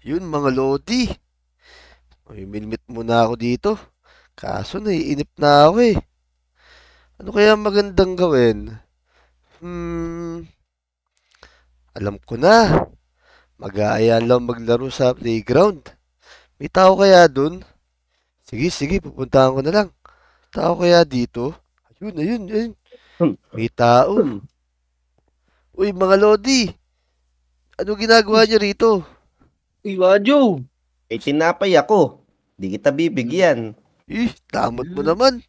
Yun mga lodi, minimit muna ako dito. Kaso naiinip na ako eh. Ano kaya magandang gawin? Hmm, alam ko na. Mag-aaya lang maglaro sa playground. May tao kaya dun? Sige, sige, pupuntahan ko na lang. Tao kaya dito? Ayun, ayun, ayun. Hmm. May tao. Hmm. Uy, mga lodi, ano ginagawa niyo rito? Uy, Wadyo! May tinapay ako. Di kita bibigyan. Ih, damot mo naman.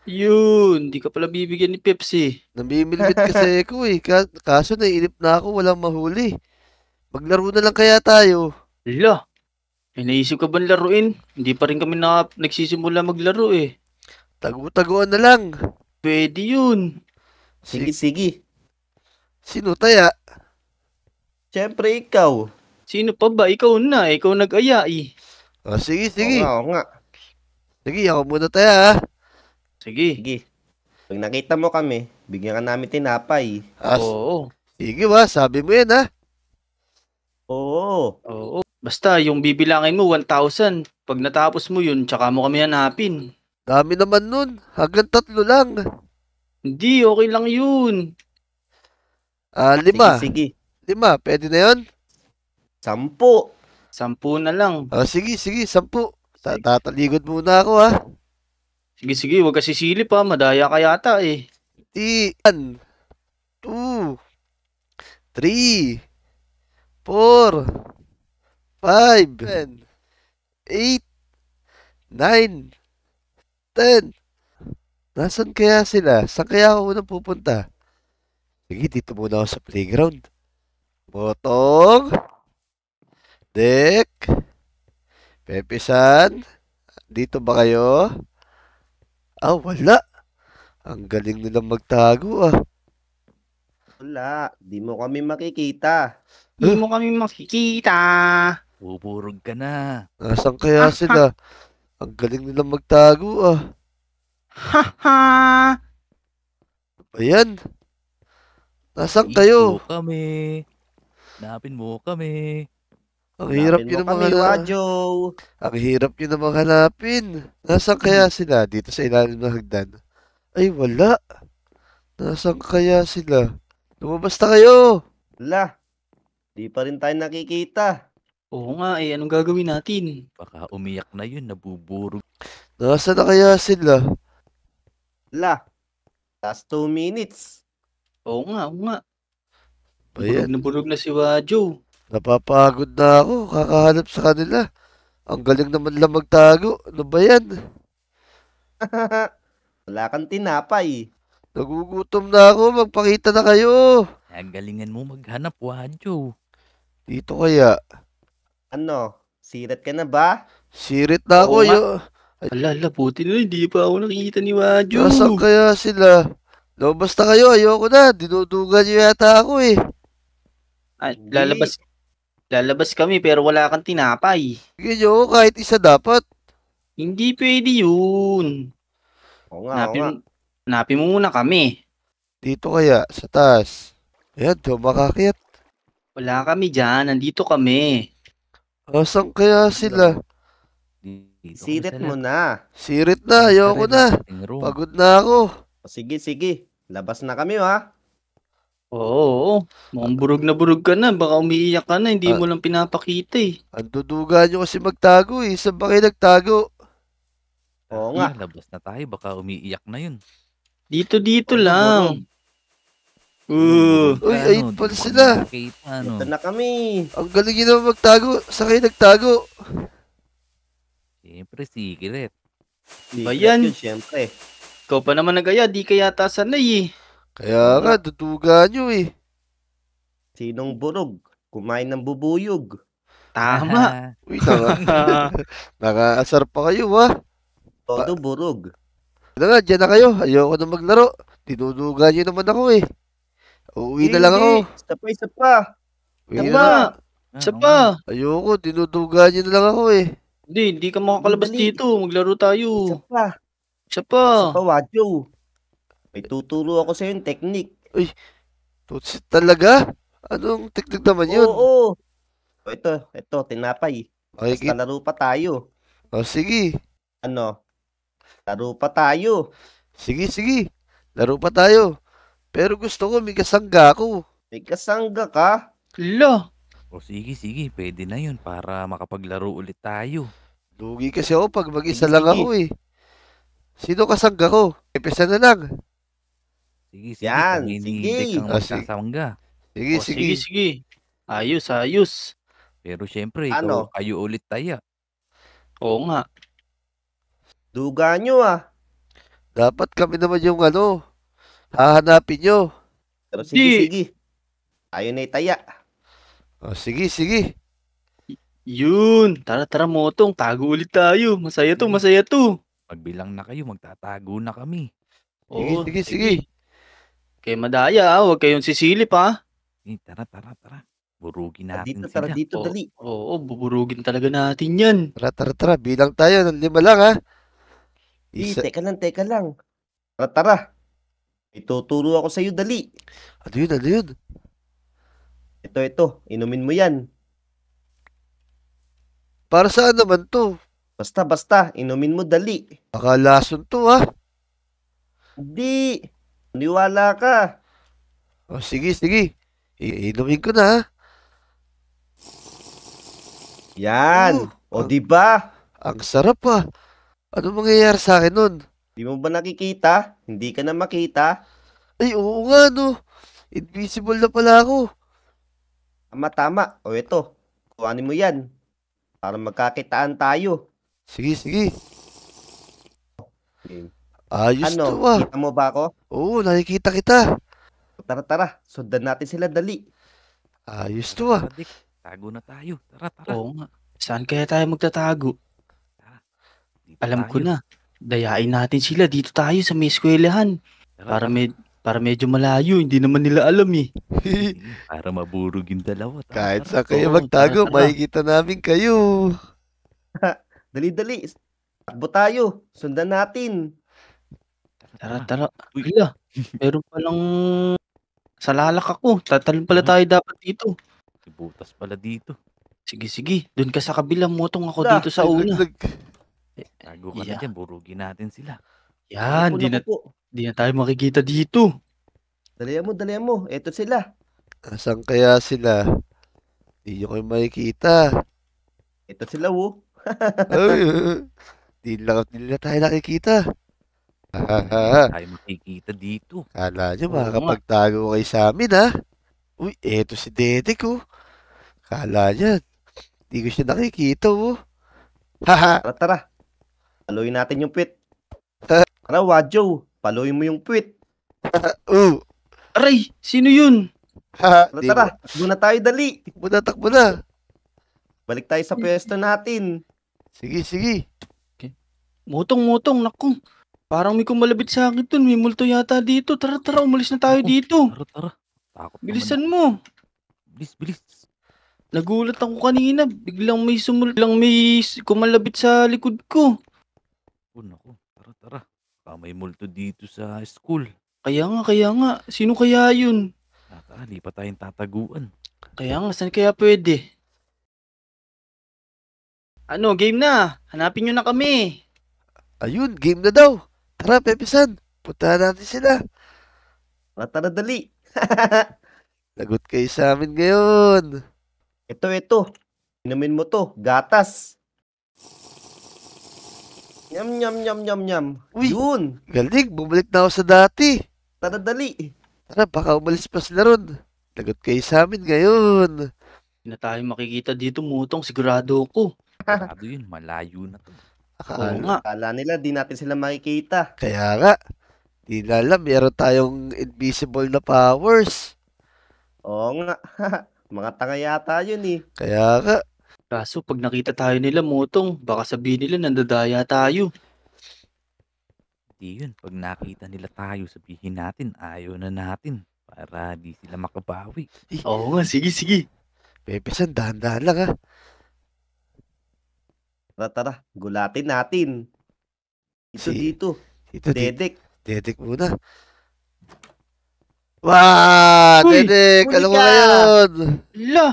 Yun, di ka pala bibigyan ni Pepsi. Namimilbit kasi ako eh. Kaso naiinip na ako, walang mahuli. Maglaro na lang kaya tayo. Hala, may naisip ka bang laruin? Hindi pa rin kami nagsisimula maglaro eh. Tagu-taguan na lang. Pwede yun. Sige, sige. Sino taya? Siyempre ikaw. Sino pa ba? Ikaw na, ikaw nag-aya eh. Sige, Oo sige. nga, oo nga. Sige, ako muna taya ha. Sige. Sige. Pag nakita mo kami, bigyan ka namin tinapay. Oo. Sige ba, sabi mo yan ha. Oo. Oo. Basta yung bibilangin mo 1,000. Pag natapos mo yun, tsaka mo kami hanapin. Dami naman nun. Hanggang 3 lang. Hindi, okay lang yun. Sige, 5. sige. 5, pwede na yun? 10. 10 na lang. Sige, sige, 10. Sige. Tataligod muna ako ha. Sige, sige, huwag ka sisilip ha. Madaya ka yata eh. 1, 2, 3, 4, 5, 8, 9, 10. Nasaan kaya sila? Saan kaya ako unang pupunta? Sige, dito muna ako sa playground. Botong, Dek, Pepe-san, dito ba kayo? Wala. Ang galing nilang magtago ah. Wala. Di mo kami makikita. Hindi mo kami makikita. Buburog ka na. Nasaan kaya sila? Ang galing nilang magtago ah. Haha. Ayan. Nasaan kayo? Ito kami. Hanapin mo kami. Ang hirap Hanapin yun mo namang kami, hanapin. Wadyo. Ang hirap yun namang hanapin. Nasaan kaya sila? Dito sa ilalim ng hagdan. Ay, wala. Nasaan kaya sila? Lumabas na kayo. Wala. Di pa rin tayo nakikita. Oo nga eh, anong gagawin natin? Baka umiyak na yun. Nabuburog. Nasaan na kaya sila? Wala. Last 2 minutes. Oo nga, oo nga. Ayan. Burog na si Wadyo. Napapagod na ako. Kakahanap sa kanila. Ang galing naman lang magtago. Ano ba yan? Wala kang tinapay. Nagugutom na ako. Magpakita na kayo. Ang galingan mo maghanap, Wadyo. Dito kaya. Ano? Sirat ka na ba? Sirit na ako. Oo nga. Yo. Puti na, hindi pa ako nakikita ni Wadyo. Nasaan kaya sila? Lumabas na kayo. Ayoko na. Dinudugan niyo yata ako eh. Hindi. Lalabas kami pero wala kang tinapay. Sige niyo ako kahit isa dapat. Hindi pwede yun. Oo nga, oo nga. Hanapin mo muna kami. Dito kaya. Sa taas. Ayan. Di ako makakit. Wala kami dyan, nandito kami. Nasaan kaya sila? Dito Sirit mo na. Sirit na. Ayoko na. Pagod na ako. O sige, sige. Labas na kami, ha? Oo. Mukhang burog ka na. Baka umiiyak ka na. Hindi mo lang pinapakita eh. Ang duduga nyo kasi magtago eh. Saan ba kayo nagtago? Oo nga. Labas na tayo. Baka umiiyak na yun. Dito Burog, lang. Uy, ayun pala sila. Ito na kami. Ang galing nyo naman magtago. Saan kayo nagtago? Siyempre, secret. Ba Secret yan? yun, syempre. Ikaw pa naman nag-aya, di ka yata sanay eh. Kaya nga, duduga nyo eh. Sinong burog? Kumain ng bubuyog. Tama. Uy, nakaasar pa kayo ha. Todo burog. Ano nga, dyan na kayo. Ayoko na maglaro. Dinuduga nyo naman ako eh. Uuwi na lang ako. Isa pa, isa pa. Uwi na lang. Tama. Isa pa. Ayoko, dinuduga nyo na lang ako eh. Hindi ka makakalabas Dali. dito. Maglaro Isa tayo. pa. Isa pa. Isa pa, Wadyo. May tuturo ako sa yung technique. Tutsit talaga? Anong teknik naman yun? Oo. O ito, tinapay. Basta Makikita. laro pa tayo. O sige. Ano? Laro pa tayo. Sige. Laro pa tayo. Pero gusto ko may kasangga ako. May kasangga ka? Ala, O sige, pwede na yun para makapaglaro ulit tayo. Lugi kasi ako pag mag-isa Sige, lang sige. ako eh. Sino kasangga ko? Pepesa na lang. Sige, Yan, kami ni sige. Dek ang Ah, sige. magsasangga. Sige, o sige, sige. sige. Ayos. Pero syempre, Ano? kayo ulit tayo. Oo nga. Duga nyo ah. Dapat kami naman yung hahanapin nyo. Pero Di. sige. Tayo na itaya. O sige. Yun. Tara, Motong. Tago ulit tayo. Masaya to. Magbilang na kayo, magtatago na kami. Oo, Sige. Kaya madaya, huwag kayong sisilip, ha? Tara. Burugin natin Tara sila. dito, dali. Oo, buburugin talaga natin yan. Tara. Bilang tayo ng 5 lang ha. Di, teka lang. Tara. Ituturo ako sa'yo, dali. Ano yun? Ito. Inumin mo yan. Para saan naman to? Basta. Inumin mo, dali. Baka lason to ha. Di. Niwala ka. O sige. Iinumin ko na ha. Yan. O, diba? Ang sarap ha. Ano mangyayari sa akin nun? Di mo ba nakikita? Hindi ka na makita? Ay oo nga no. Invisible na pala ako. Tama. O, ito. Kuhanin mo yan. Para magkakitaan tayo. Sige. Ayos Ano? to ha. Kita mo ba ako? Oo, nakikita kita. Tara. Sundan natin sila, dali. Ayos to ha. Tara, Dek. Tago na tayo. Tara. Oo nga. Saan kaya tayo magtatago? Dito Alam ko tayo. na. Dayain natin sila. Dito tayo sa may eskwelahan. Tara. Para medyo malayo. Hindi naman nila alam eh. Sige, para maburog yung dalawa. Kahit Tara. saan kayo Oo, magtago, tara. makikita namin kayo. Dali. Takbo tayo. Sundan natin. Tara. Uy. Hala, meron palang salalak ako. Tatalon pala tayo dapat dito. Si Butas pala dito. Sige. Doon ka sa kabilang, Motong. Ako Hala, dito sa una. Tago ka na Yeah. dyan. Burugin natin sila. Yan, Naku. di na tayo makikita dito. Dalihan mo. Eto sila. Asan kaya sila? Hindi nyo kayo makikita. Eto sila, oh. Ay, di nila tayo nakikita. Hindi tayo makikita dito. Kala nyo Oo makakapagtago kayo sa amin ha? Uy, eto si Dedek oh. Kala niya, di ko siya nakikita oh. Haha, Tara. Paluin natin yung puwit. Tara, Wadjo. Paluin mo yung puwit. Aray, sino yun? Haha, Tara. Takbo na tayo, dali. Takbo na. Balik tayo sa pwesto natin. Sige. Motong, naku. Parang may kumalabit sa akin dun. May multo yata dito. Tara, umalis na tayo Naku. dito. Tara. Takot Bilisan naman. mo. Bilis. Nagulat ako kanina. Biglang may kumalabit sa likod ko. Naku. Tara. Baka may multo dito sa school. Kaya nga. Sino kaya yun? Di pa tayong tataguan. Kaya nga, saan kaya pwede? Ano, game na. Hanapin nyo na kami. Ayun, game na daw. Tara, Pepe-san. Puntahan natin sila. Tara, dali. Lagot kayo sa amin ngayon. Ito. Inumin mo to. Gatas. Nyam. Uy. Yun. Galing, bumalik na ako sa dati. Tara, dali. Tara, baka umalis pa sila ron. Lagot kayo sa amin ngayon. Hindi na tayo makikita dito, Motong. Sigurado ko. Sigurado yun. Malayo na to. Oo nga. Akala nila di natin sila makikita. Kaya nga, di na alam, meron tayong invisible na powers. Oo nga. Mga tanga yata yun eh. Kaya nga, Kaso pag nakita tayo nila, Motong, baka sabihin nila nandadaya tayo. Di yun. Pag nakita nila tayo, sabihin natin, ayaw na natin. Para di sila makabawi. Oo nga, sige. Pepe-san, dahan-dahan lang ha. Tara. Gulatin natin. Dito. Dito, Dedek. Dedek muna. Wah! Uy, Dedek! huli Alam mo ka! ngayon! Hala,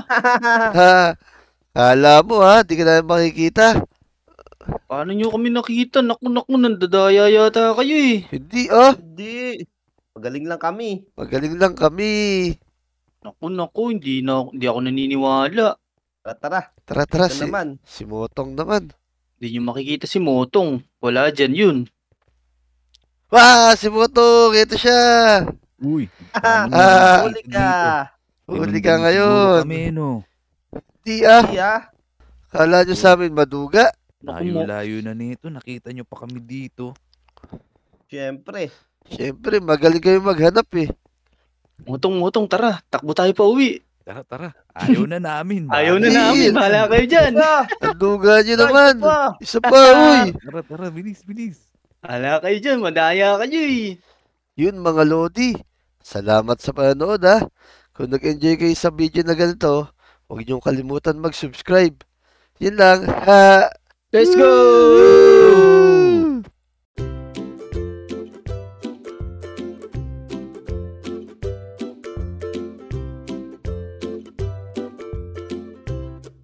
Ha! Kala mo ha, di ka namin makikita. Paano nyo kami nakita? Naku, nandadaya yata kayo eh. Hindi ah, Hindi. Magaling lang kami. magaling lang kami. Naku, hindi ako naniniwala. Tara, Tara, tara, ito naman. si Motong naman. Hindi nyo makikita si Motong. Wala dyan yun. Wah, si Motong, ito siya. Uy, Ah, Huli ka. Huli ka ngayon. Kami, no? Di ah, Iya. kala nyo sa amin maduga. Naku, Mo- Layo-layo na nito. Nakita nyo pa kami dito. Siyempre. Siyempre, magaling kayo maghanap eh. Motong, tara. Takbo tayo pa uwi. Tara, tara. Ayaw na namin. Ayaw na Bakit? namin. Bahala kayo dyan. Ah, Ang duga nyo isa naman. pa. Isa pa, uy. Tara, bilis, bilis. Bahala kayo dyan. Madaya kayo eh. Yun mga Lodi. Salamat sa panonood ha. Kung nag-enjoy kayo sa video na ganito, huwag niyong kalimutan mag-subscribe. Yun lang. Ha! Let's go!